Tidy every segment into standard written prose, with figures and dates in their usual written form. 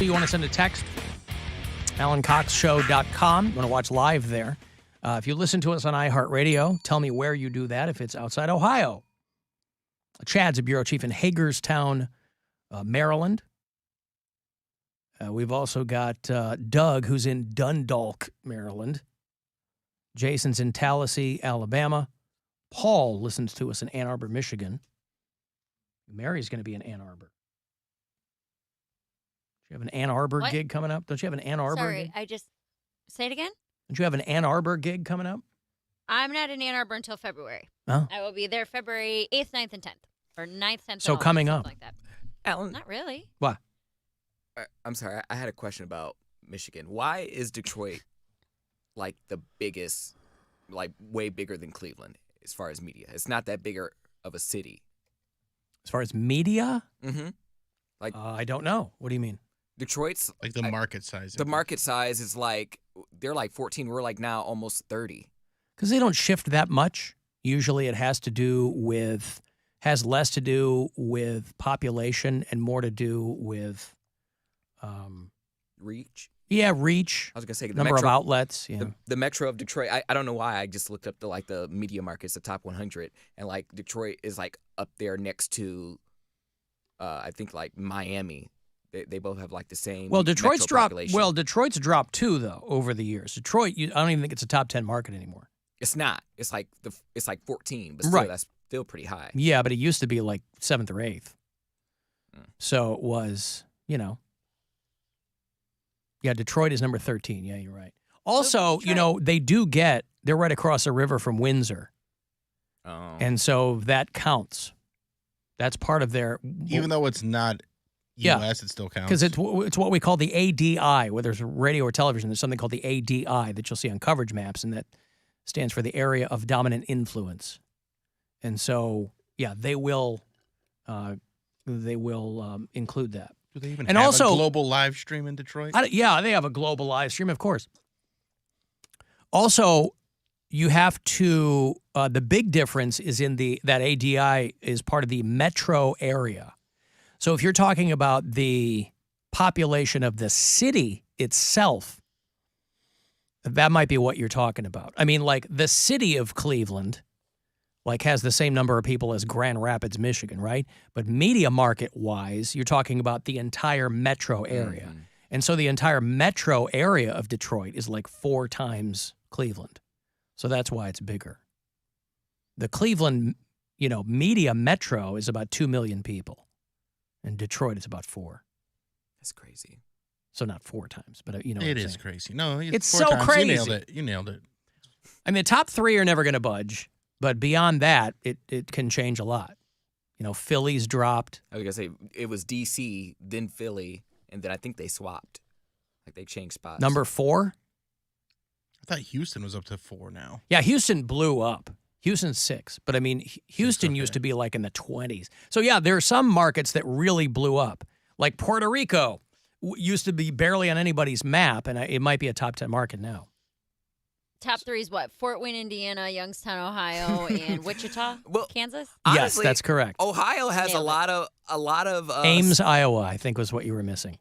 You want to send a text? AlanCoxShow.com. You want to watch live there. If you listen to us on iHeartRadio, tell me where you do that if it's outside Ohio. Chad's a bureau chief in Hagerstown, Maryland. We've also got Doug, who's in Dundalk, Maryland. Jason's in Tallahassee, Alabama. Paul listens to us in Ann Arbor, Michigan. Mary's going to be in Ann Arbor. Do you have an Ann Arbor gig coming up? Don't you have an Ann Arbor gig? I just... Say it again? Don't you have an Ann Arbor gig coming up? I'm not in Ann Arbor until February. Oh. I will be there February 8th, 9th, and 10th. Or 9th, 10th, So and 11th, coming something up. like that. Alan, Not really. What? I'm sorry. I had a question about Michigan. Why is Detroit like the biggest, like way bigger than Cleveland as far as media? It's not that bigger of a city. As far as media? Mm-hmm. Like I don't know. What do you mean? Detroit's like the market size. The market size is like they're like 14. We're like now almost 30. Because they don't shift that much. Usually it has less to do with population and more to do with reach. Yeah, reach. I was gonna say the number metro, of outlets. Yeah. The metro of Detroit. I don't know why. I just looked up the media markets, the top 100, and like Detroit is like up there next to, I think like Miami. They both have like the same. Well, Detroit's dropped. Population. Well, Detroit's dropped too though over the years. Detroit, I don't even think it's a top 10 market anymore. It's not. It's like 14, but still, that's still pretty high. Yeah, but it used to be like 7th or 8th. So it was, Yeah, Detroit is number 13. Yeah, you're right. Also, they're right across the river from Windsor. Oh. And so that counts. That's part of their... Even though it's not U.S., it still counts. Because it's what we call the ADI, whether it's radio or television. There's something called the ADI that you'll see on coverage maps, and that stands for the area of dominant influence. And so, yeah, they will include that. Do they even have a global live stream in Detroit? Yeah, they have a global live stream, of course. Also, you have to, the big difference is that ADI is part of the metro area. So if you're talking about the population of the city itself, that might be what you're talking about. I mean, like the city of Cleveland, like has the same number of people as Grand Rapids, Michigan, right? But media market-wise, you're talking about the entire metro area. Mm-hmm. And so the entire metro area of Detroit is like 4 times Cleveland. So that's why it's bigger. The Cleveland, media metro is about 2 million people. And Detroit is about 4. That's crazy. So not 4 times, but it is crazy. No, it's 4 so times. crazy. You nailed it. I mean, the top 3 are never going to budge. But beyond that, it can change a lot. Philly's dropped. I was going to say, it was D.C., then Philly, and then I think they swapped. Like, they changed spots. Number 4? I thought Houston was up to 4 now. Yeah, Houston blew up. Houston's 6. But, I mean, Houston used to be, like, in the 20s. So, yeah, there are some markets that really blew up. Like Puerto Rico used to be barely on anybody's map, and it might be a top 10 market now. Top 3 is what? Fort Wayne, Indiana, Youngstown, Ohio, and Wichita, Kansas? Honestly, yes, honestly, that's correct. Ohio has a lot of Ames, Iowa, I think was what you were missing.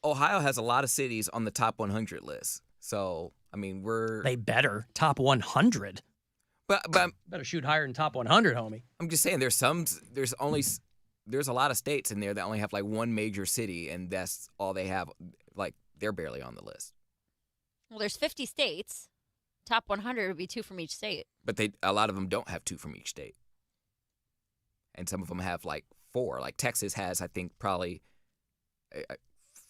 Ohio has a lot of cities on the top 100 list. So, I mean, they better top 100. But better shoot higher than top 100, homie. I'm just saying there's a lot of states in there that only have like one major city, and that's all they have. Like, they're barely on the list. Well, there's 50 states. Top 100 would be 2 from each state. But a lot of them don't have 2 from each state. And some of them have like 4. Like Texas has, I think, probably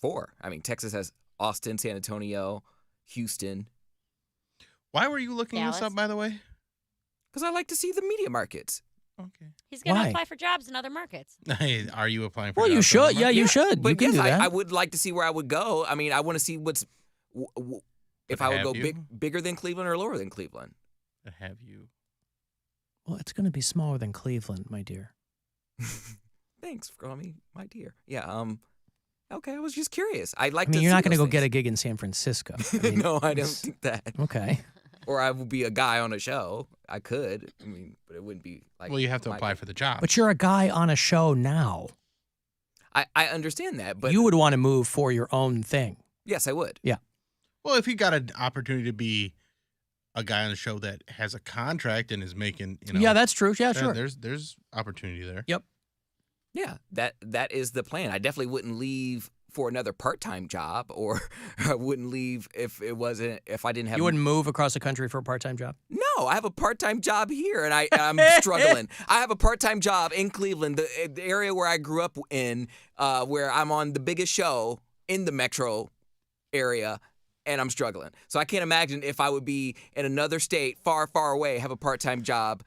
4. I mean, Texas has Austin, San Antonio, Houston. Why were you looking this up, by the way? Because I like to see the media markets. Okay. He's going to apply for jobs in other markets. Are you applying for jobs? Well, you should. Yeah, you should. But you can do that. I would like to see where I would go. I mean, I want to see what's... If I would go bigger than Cleveland or lower than Cleveland. Have you? Well, it's going to be smaller than Cleveland, my dear. Thanks for calling me my dear. Yeah, okay, I was just curious. You're not going to go get a gig in San Francisco. No, I don't think that. Okay. Or I would be a guy on a show. I could. But it wouldn't be like... Well, you have to apply for the job. But you're a guy on a show now. I understand that, but you would want to move for your own thing. yes, I would. Yeah. Well, if you got an opportunity to be a guy on the show that has a contract and is making, Yeah, that's true. Yeah, then sure. there's opportunity there. Yep. Yeah, that is the plan. I definitely wouldn't leave for another part-time job, or I wouldn't leave if I didn't have. You wouldn't move across the country for a part-time job? No, I have a part-time job here, and I'm struggling. I have a part-time job in Cleveland, the area where I grew up in, where I'm on the biggest show in the metro area, and I'm struggling. So I can't imagine if I would be in another state, far, far away, have a part-time job,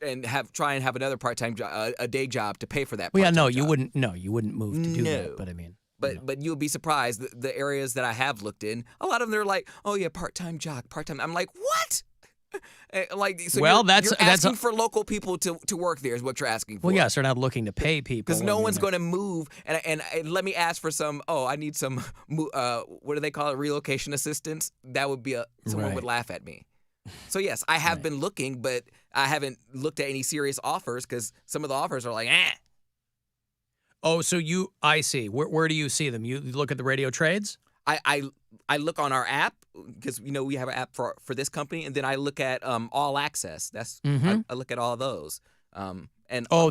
and try and have another part-time job, a day job to pay for that. Well, yeah, no, job. you wouldn't. No, you wouldn't move to do No. that. But I mean, But you'll be surprised the areas that I have looked in. A lot of them they're like, oh yeah, part-time job, part-time. I'm like, what? Like, so well, you're asking for local people to work there is what you're asking for. Well, yes, they're not looking to pay people because no one's going to move. And let me ask for some. Oh, I need some. What do they call it? Relocation assistance. That would be someone would laugh at me. So yes, I have been looking, but I haven't looked at any serious offers because some of the offers are like, eh. Oh, so I see. Where do you see them? You look at the radio trades? I look on our app because we have an app for this company, and then I look at All Access. That's I look at all those. And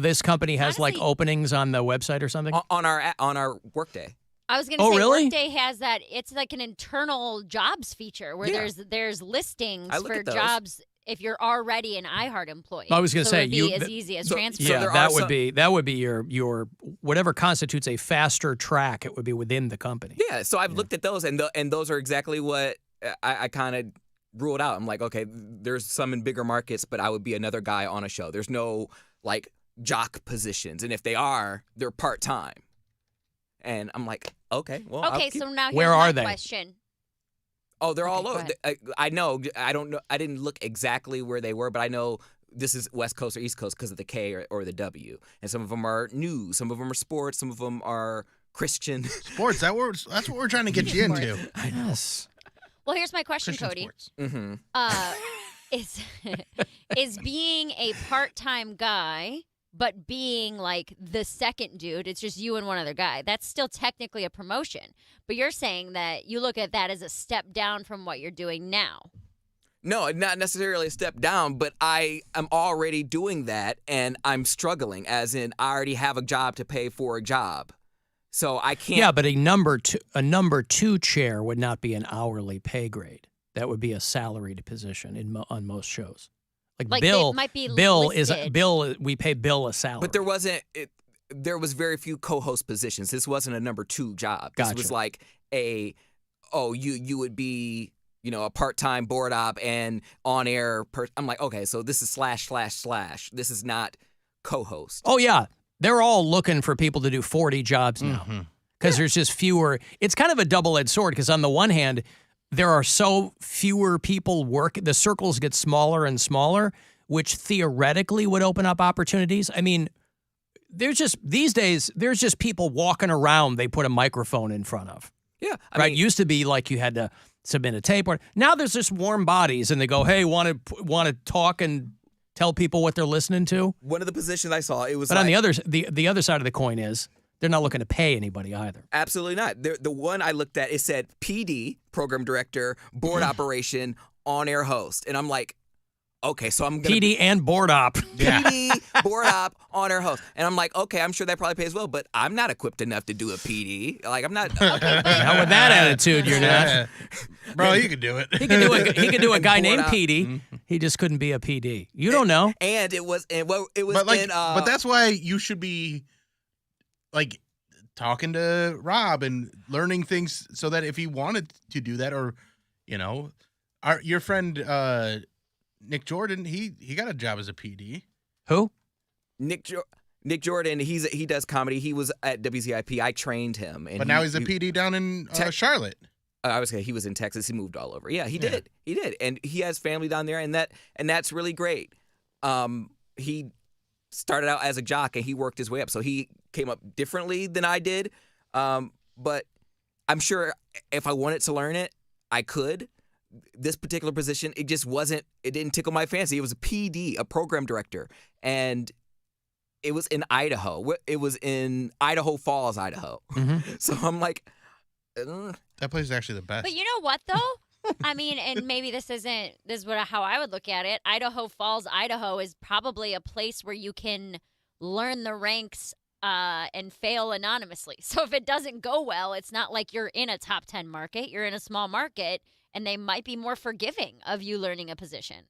this company has honestly, like openings on the website or something on our Workday. I was going to say really? Workday has that. It's like an internal jobs feature where there's listings for jobs if you're already an iHeart employee. I was going to say it would be as easy as transfer. Yeah, that would be your whatever constitutes a faster track. It would be within the company. Yeah, so I've looked at those, and those are exactly what I kind of ruled out. I'm like, okay, there's some in bigger markets, but I would be another guy on a show. There's no like jock positions, and if they are, they're part time. And I'm like, okay, well, okay. So now here's where are my they? question. Oh, they're all go over. I know. I don't know. I didn't look exactly where they were, but I know this is West Coast or East Coast because of the K or the W. And some of them are news, some of them are sports, some of them are Christian. Sports. That's what we're trying to get you into. Yes. Well, here's my question, Christian Cody. sports. Mm-hmm. Is being a part-time guy, but being like the second dude, it's just you and one other guy, that's still technically a promotion. But you're saying that you look at that as a step down from what you're doing now. No, not necessarily a step down, but I am already doing that, and I'm struggling, as in I already have a job to pay for a job. So I can't. Yeah, but a number two chair would not be an hourly pay grade. That would be a salaried position on most shows. Like Bill, might be Bill listed. we pay Bill a salary. But there was very few co-host positions. This wasn't a number 2 job. This Gotcha. was like you would be, a part-time board op and on-air. I'm like, okay, so this is ///. This is not co-host. Oh, yeah. They're all looking for people to do 40 jobs now because there's just fewer. It's kind of a double-edged sword because on the one hand, there are so fewer people the circles get smaller and smaller, which theoretically would open up opportunities. I mean, these days, there's just people walking around they put a microphone in front of. Yeah. Right? Used to be like you had to submit a tape. Now there's just warm bodies and they go, hey, want to talk and tell people what they're listening to? One of the positions I saw, it was But on the other side of the coin is they're not looking to pay anybody either. Absolutely not. The one I looked at, it said PD, program director, board operation, on-air host. And I'm like, okay, so I'm going to... PD and board op. PD, board op, on-air host. And I'm like, okay, I'm sure that probably pays well, but I'm not equipped enough to do a PD. Like, I'm not... Not with that attitude, you're not. Bro, you can do it. He could do a guy named PD. He just couldn't be a PD. You don't know. And it was... But that's why you should be... like talking to Rob and learning things so that if he wanted to do that, or your friend Nick Jordan, he got a job as a PD. Who? Nick Jordan, he does comedy. He was at WZIP. I trained him, But now he's a PD down in Charlotte. I was he was in Texas. He moved all over. Yeah, he did. He did, and he has family down there, and that's really great. He started out as a jock and he worked his way up. So he came up differently than I did. But I'm sure if I wanted to learn it, I could. This particular position, it didn't tickle my fancy. It was a PD, a program director. And it was in Idaho. It was in Idaho Falls, Idaho. So I'm like, that place is actually the best. But you know what, though? I mean, and maybe this is how I would look at it. Idaho Falls, Idaho is probably a place where you can learn the ranks and fail anonymously. So if it doesn't go well, it's not like you're in a top 10 market. You're in a small market, and they might be more forgiving of you learning a position.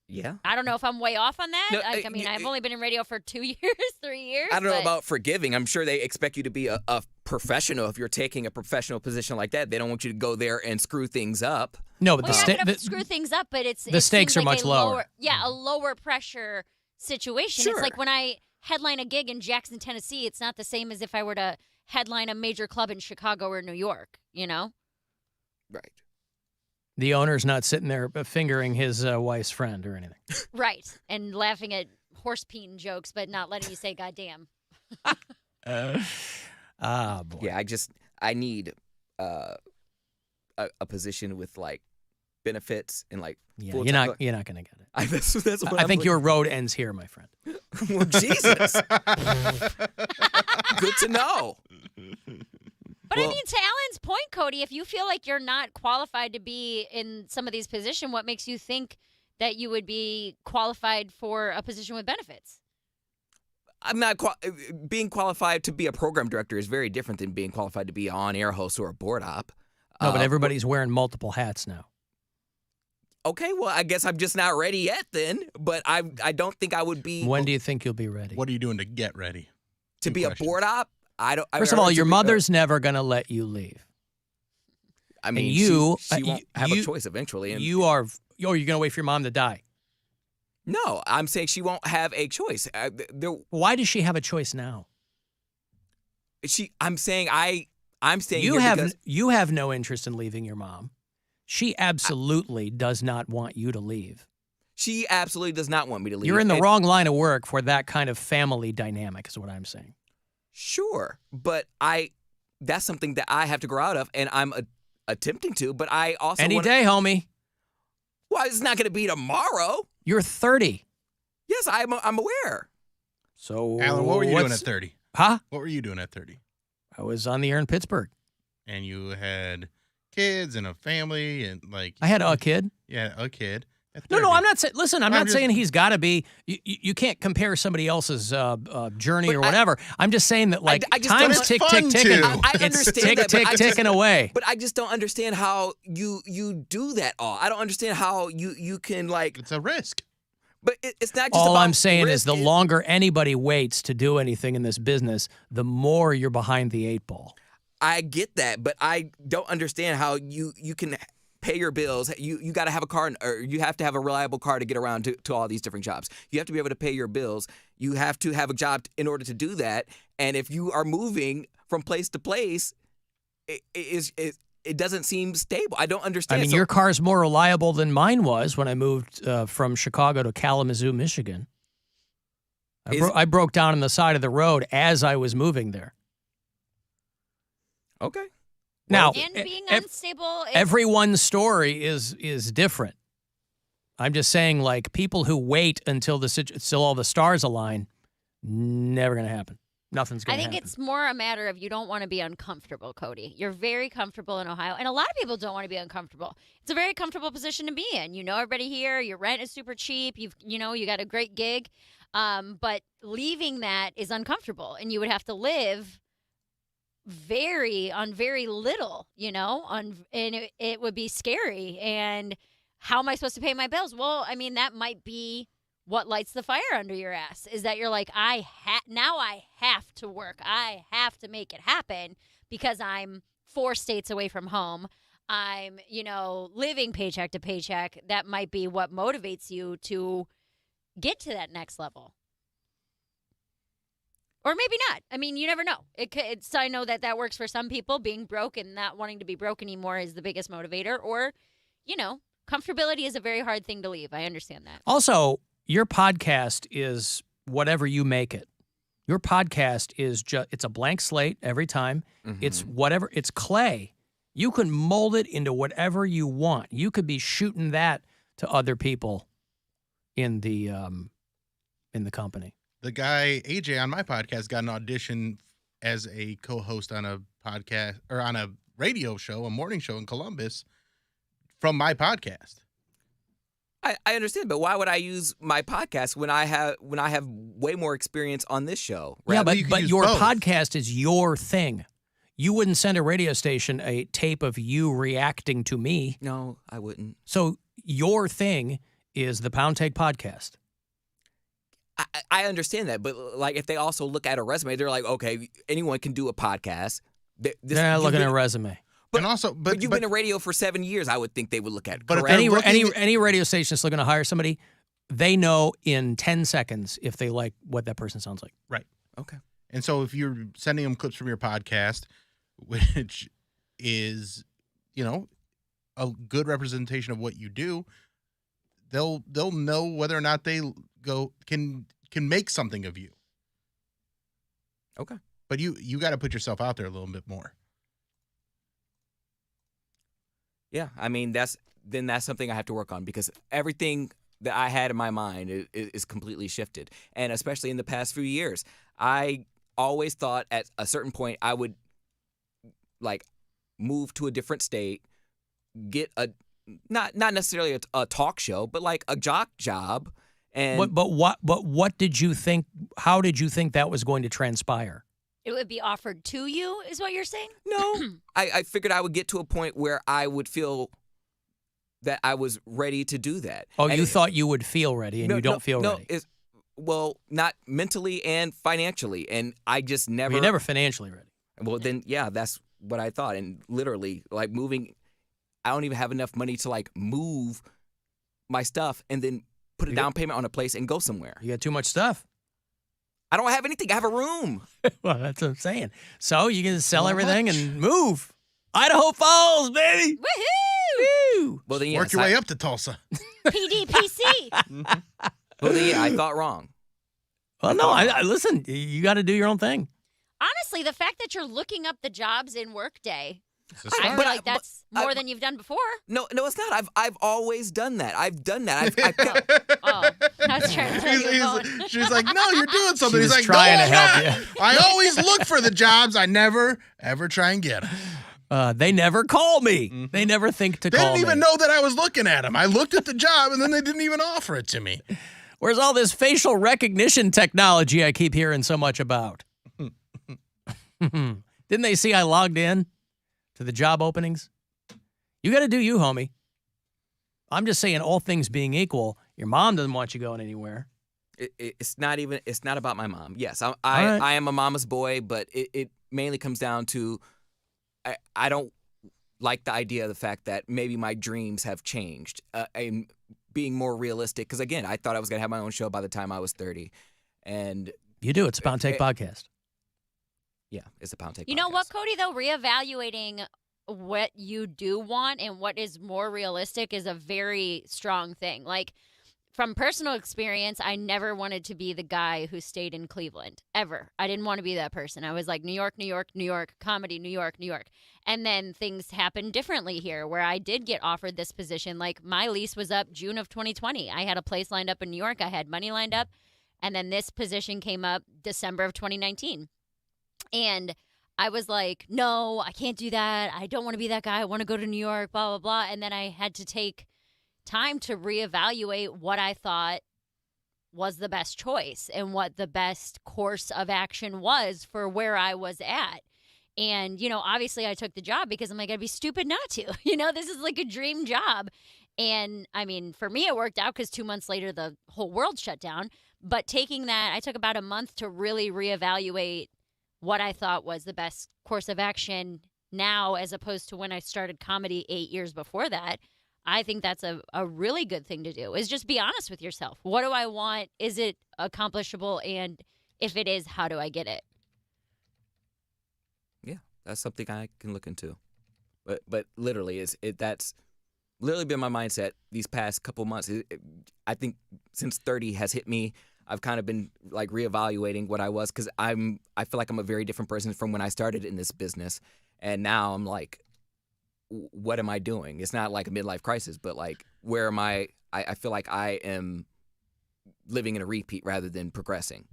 yeah. I don't know if I'm way off on that. No, I mean, I've only been in radio for 2 years, 3 years. I don't know but- about forgiving. I'm sure they expect you to be a professional. If you're taking a professional position like that, they don't want you to go there and screw things up. No, but Well, you're not going to screw things up, but the stakes are much lower. Yeah, a lower pressure situation. Sure. It's like when I headline a gig in Jackson, Tennessee, it's not the same as if I were to headline a major club in Chicago or New York, you know? Right. The owner's not sitting there fingering his wife's friend or anything. Right. And laughing at horse peen jokes, but not letting you say goddamn. Boy. Yeah, I need a position with like benefits and like Yeah, full you're time. not going to get it. That's what I think your road ends here, my friend. Well, Jesus. Good to know. But I Well- mean, to Alan's point, Cody, if you feel like you're not qualified to be in some of these positions, what makes you think that you would be qualified for a position with benefits? I'm not being qualified to be a program director is very different than being qualified to be an on-air host or a board op. No, but everybody's wearing multiple hats now. Okay, well, I guess I'm just not ready yet then. But I don't think I would be. When do you think you'll be ready? What are you doing to get ready? to Two be questions. a board op? First of all, your mother's never going to let you leave. I mean, you- she won't have you- a choice eventually. And You're going to wait for your mom to die. no, I'm saying she won't have a choice. Why does she have a choice now? I'm saying I'm saying You here have because you have no interest in leaving your mom. She absolutely does not want you to leave. she absolutely does not want me to leave. You're in the And- wrong line of work for that kind of family dynamic, is what I'm saying. Sure, but that's something that I have to grow out of, and I'm attempting to. But I also Any wanna, day, homie. Well, it's not going to be tomorrow. You're 30. Yes, I'm aware. So Alan, what were you doing at 30? Huh? What were you doing at 30? I was on the air in Pittsburgh. And you had kids and a family and like I had a kid. yeah, a kid. At No, 30. I'm not saying. Listen, I'm I'm not just- saying he's got to be. You can't compare somebody else's journey or whatever. I'm just saying that like I just time's don't- tick, It's tick, fun ticking. to. I It's understand tick, that, but tick, I just- ticking away. But I just don't understand how you do that all. I don't understand how you can like. It's a risk. But it's not just All about I'm saying is risk. the longer anybody waits to do anything in this business, the more you're behind the eight ball. I get that, but I don't understand how you can pay your bills. You got to have a car, or you have to have a reliable car to get around to all these different jobs. You have to be able to pay your bills. You have to have a job in order to do that. And if you are moving from place to place, it doesn't seem stable. I don't I understand. mean, So- your car's more reliable than mine was when I moved from Chicago to Kalamazoo, Michigan. I broke down on the side of the road as I was moving there. okay. Now, And being unstable is everyone's story is different. I'm just saying, like, people who wait until all the stars align, never going to happen. Nothing's I going to think happen. it's more a matter of you don't want to be uncomfortable, Cody. You're very comfortable in Ohio, and a lot of people don't want to be uncomfortable. It's a very comfortable position to be in. You know everybody here. Your rent is super cheap. You got a great gig, but leaving that is uncomfortable, and you would have to live on very little. And it would be scary. And how am I supposed to pay my bills? Well, I mean that might be what lights the fire under your ass is that you're like, now I have to work. I have to make it happen because I'm 4 states away from home. I'm, living paycheck to paycheck. That might be what motivates you to get to that next level. Or maybe not. I mean, you never know. I know that works for some people. Being broke and not wanting to be broke anymore is the biggest motivator. Or, comfortability is a very hard thing to leave. I understand that. Also, your podcast is whatever you make it. Your podcast is it's a blank slate every time. Mm-hmm. It's whatever. It's clay. You can mold it into whatever you want. You could be shooting that to other people in the in the company. The guy AJ on my podcast got an audition as a co-host on a podcast or on a radio show, a morning show in Columbus from my podcast. I understand, but why would I use my podcast when I have way more experience on this show? Yeah, Well, but you can but use your both. podcast is your thing. You wouldn't send a radio station a tape of you reacting to me. No, I wouldn't. So your thing is the Poundcake podcast. I understand that, but like if they also look at a resume, they're like, okay, anyone can do a podcast. They're not looking at a resume. And also, But you've been in radio for 7 years. I would think they would look at it. But if Correct? they're Any radio station that's looking to hire somebody, they know in 10 seconds if they like what that person sounds like. right. Okay. And so if you're sending them clips from your podcast, which is, a good representation of what you do, they'll know whether or not they can make something of you. Okay. But you got to put yourself out there a little bit more. Yeah, I mean that's something I have to work on because everything that I had in my mind is completely shifted, and especially in the past few years, I always thought at a certain point I would like move to a different state, get a not necessarily a talk show, but like a jock job, and But what did you think? How did you think that was going to transpire? It would be offered to you, is what you're saying? no, I figured I would get to a point where I would feel that I was ready to do that. Oh, And you it- thought you would feel ready, and you don't feel ready. Well, not mentally and financially, and I just never. You're never financially ready. Well, then, yeah, that's what I thought, and literally, like moving, I don't even have enough money to like move my stuff and then put a down payment on a place and go somewhere. You got too much stuff. I don't have anything. I have a room. Well, that's what I'm saying. So you can sell everything and move. Idaho Falls, baby. Woohoo! Woo! Well, then, yes, Work your way up to Tulsa. PDPC. Well, then, yeah, I thought wrong. Well, no, I listen. You got to do your own thing. Honestly, the fact that you're looking up the jobs in Workday, I feel But- like that's but- more than you've done before. No, it's not. I've always done that. I've done that. I've kept, Oh, I was trying to tell you were going. She's like, no, you're doing something. She He's was like, trying no, to I'm help not. you. I always look for the jobs. I never, ever try and get them. They never call me. They never think to They call didn't even me. know that I was looking at them. I looked at the job, and then they didn't even offer it to me. Where's all this facial recognition technology I keep hearing so much about? Didn't they see I logged in to the job openings? You got to do you, homie. I'm just saying, all things being equal, your mom doesn't want you going anywhere. it's not about my mom. Yes, right. I am a mama's boy, but it mainly comes down to I don't like the idea of the fact that maybe my dreams have changed and being more realistic. Because again, I thought I was gonna have my own show by the time I was 30, and You do. It's a Poundcake podcast. yeah, it's a Poundcake. You know what, podcast. Cody, though? Reevaluating what you do want and what is more realistic is a very strong thing. Like, from personal experience, I never wanted to be the guy who stayed in Cleveland, ever. I didn't want to be that person. I was like, New York, New York, New York, comedy, New York, New York. And then things happened differently here where I did get offered this position. Like, my lease was up June of 2020. I had a place lined up in New York. I had money lined up. And then this position came up December of 2019. And I was like, no, I can't do that. I don't want to be that guy. I want to go to New York, blah, blah, blah. And then I had to take time to reevaluate what I thought was the best choice and what the best course of action was for where I was at. And, obviously I took the job because I'm like, I'd be stupid not to. This is like a dream job. And I mean, for me, it worked out because 2 months later, the whole world shut down. But taking that, I took about a month to really reevaluate what I thought was the best course of action now, as opposed to when I started comedy 8 years before that. I think that's a really good thing to do, is just be honest with yourself. What do I want? Is it accomplishable? And if it is, how do I get it? Yeah, that's something I can look into. But literally, that's literally been my mindset these past couple months. I think since 30 has hit me, I've kind of been like reevaluating what I was, because I feel like I'm a very different person from when I started in this business, and now I'm like, what am I doing? It's not like a midlife crisis, but like, where am I? I feel like I am living in a repeat rather than progressing.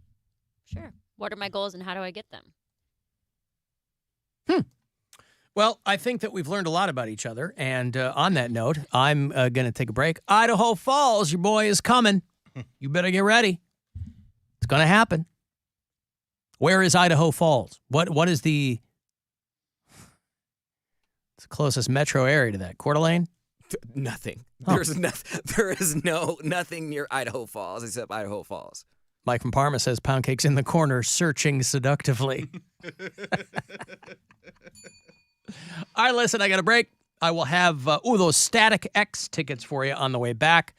Sure. What are my goals and how do I get them? Well, I think that we've learned a lot about each other. And on that note, I'm going to take a break. Idaho Falls, your boy is coming. You better get ready. It's going to happen. Where is Idaho Falls? What is the closest metro area to that? Coeur d'Alene? Nothing. Oh. There is nothing near Idaho Falls except Idaho Falls. Mike from Parma says Poundcake's in the corner searching seductively. All right, listen, I got a break. I will have those Static X tickets for you on the way back.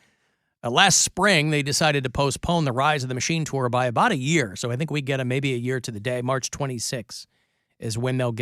Last spring, they decided to postpone the Rise of the Machine tour by about a year. So I think we get maybe a year to the day. March 26th is when they'll get